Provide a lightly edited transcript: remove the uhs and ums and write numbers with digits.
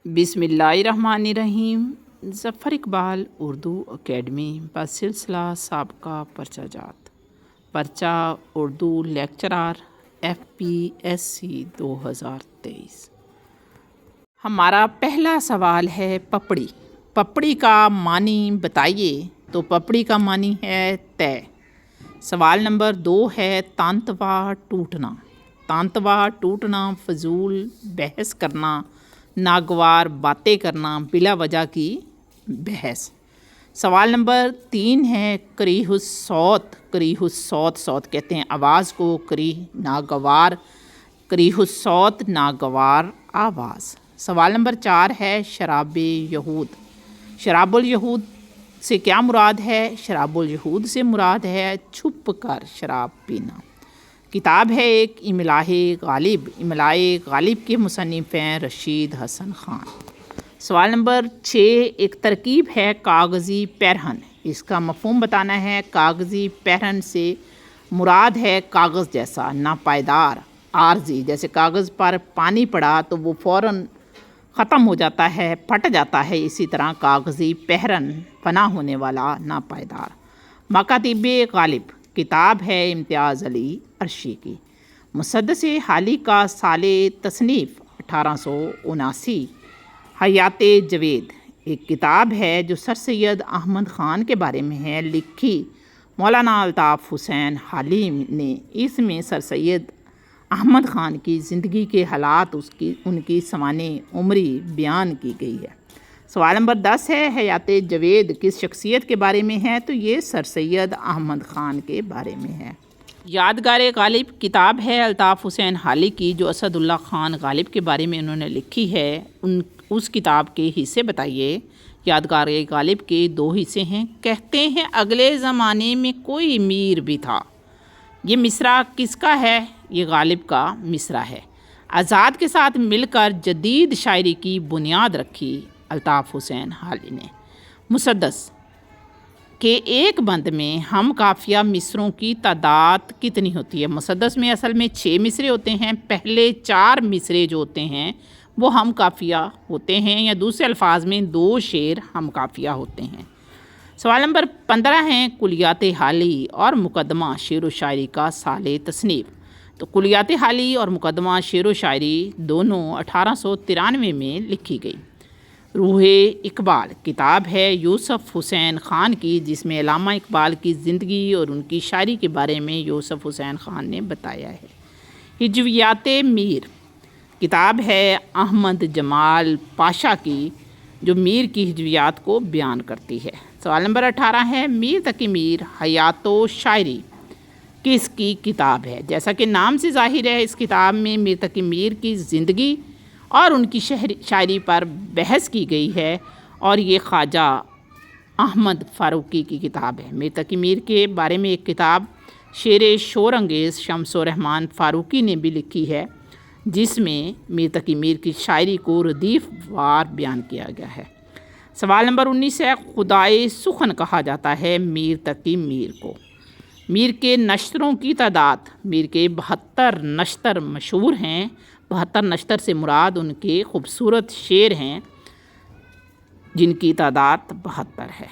بسم اللہ الرحمن الرحیم۔ ظفر اقبال اردو اکیڈمی بسلسلہ سابقہ پرچہ جات، پرچہ اردو لیکچرار FPSC 2023۔ ہمارا پہلا سوال ہے پپڑی۔ پپڑی کا معنی بتائیے، تو پپڑی کا معنی ہے طے۔ سوال نمبر 2 ہے تانتوا ٹوٹنا۔ تانتوا ٹوٹنا، فضول بحث کرنا، ناگوار باتیں کرنا، بلا وجہ کی بحث۔ سوال نمبر 3 ہے کریہ الصوت۔ کریہ الصوت، صوت کہتے ہیں آواز کو، کریہ ناگوار، کریہ الصوت ناگوار آواز۔ سوال نمبر 4 ہے شراب یہود۔ شراب الیہود سے کیا مراد ہے؟ شراب الیہود سے مراد ہے چھپ کر شراب پینا۔ کتاب ہے ایک املاء غالب۔ املاء غالب کے مصنف ہیں رشید حسن خان۔ سوال نمبر 6 ایک ترکیب ہے کاغذی پیرہن۔ اس کا مفہوم بتانا ہے۔ کاغذی پیرہن سے مراد ہے کاغذ جیسا، ناپائیدار، عارضی۔ جیسے کاغذ پر پانی پڑا تو وہ فوراً ختم ہو جاتا ہے، پھٹ جاتا ہے، اسی طرح کاغذی پیرہن فنا ہونے والا، ناپائیدار۔ مکاتیب غالب کتاب ہے امتیاز علی عرشی کی۔ مسدس حالی کا سال تصنیف 1879۔ حیات جوید ایک کتاب ہے جو سر سید احمد خان کے بارے میں ہے، لکھی مولانا الطاف حسین حالی نے۔ اس میں سر سید احمد خان کی زندگی کے حالات، ان کی سوانح عمری بیان کی گئی ہے۔ سوال نمبر 10 ہے حیات جوید کس شخصیت کے بارے میں ہے؟ تو یہ سر سید احمد خان کے بارے میں ہے۔ یادگار غالب کتاب ہے الطاف حسین حالی کی، جو اسد اللہ خان غالب کے بارے میں انہوں نے لکھی ہے۔ اس کتاب کے حصے بتائیے۔ یادگار غالب کے 2 حصے ہیں۔ کہتے ہیں اگلے زمانے میں کوئی میر بھی تھا۔ یہ مصرع کس کا ہے؟ یہ غالب کا مصرع ہے۔ آزاد کے ساتھ مل کر جدید شاعری کی بنیاد رکھی الطاف حسین حالی نے۔ مسدس کے ایک بند میں ہم قافیہ مصروں کی تعداد کتنی ہوتی ہے؟ مسدس میں اصل میں 6 مصرے ہوتے ہیں۔ پہلے 4 مصرے جو ہوتے ہیں وہ ہم قافیہ ہوتے ہیں، یا دوسرے الفاظ میں 2 شعر ہم قافیہ ہوتے ہیں۔ سوال نمبر 15 ہے کلیات حالی اور مقدمہ شعر و شاعری کا سال تصنیف۔ تو کلیات حالی اور مقدمہ شعر و شاعری دونوں 1893 میں لکھی گئی۔ روح اقبال کتاب ہے یوسف حسین خان کی، جس میں علامہ اقبال کی زندگی اور ان کی شاعری کے بارے میں یوسف حسین خان نے بتایا ہے۔ ہجویات میر کتاب ہے احمد جمال پاشا کی، جو میر کی ہجویات کو بیان کرتی ہے۔ سوال نمبر 18 ہے میر تقی میر حیات و شاعری کس کی کتاب ہے؟ جیسا کہ نام سے ظاہر ہے، اس کتاب میں میر تقی میر کی زندگی اور ان کی شاعری پر بحث کی گئی ہے، اور یہ خواجہ احمد فاروقی کی کتاب ہے۔ میر تقی میر کے بارے میں ایک کتاب شعر شور انگیز شمس و رحمان فاروقی نے بھی لکھی ہے، جس میں میر تقی میر کی شاعری کو ردیف وار بیان کیا گیا ہے۔ سوال نمبر 19 ہے خدائے سخن کہا جاتا ہے میر تقی میر کو۔ میر کے نشتروں کی تعداد، میر کے 72 نشتر مشہور ہیں۔ 72 نشتر سے مراد ان کے خوبصورت شعر ہیں، جن کی تعداد 72 ہے۔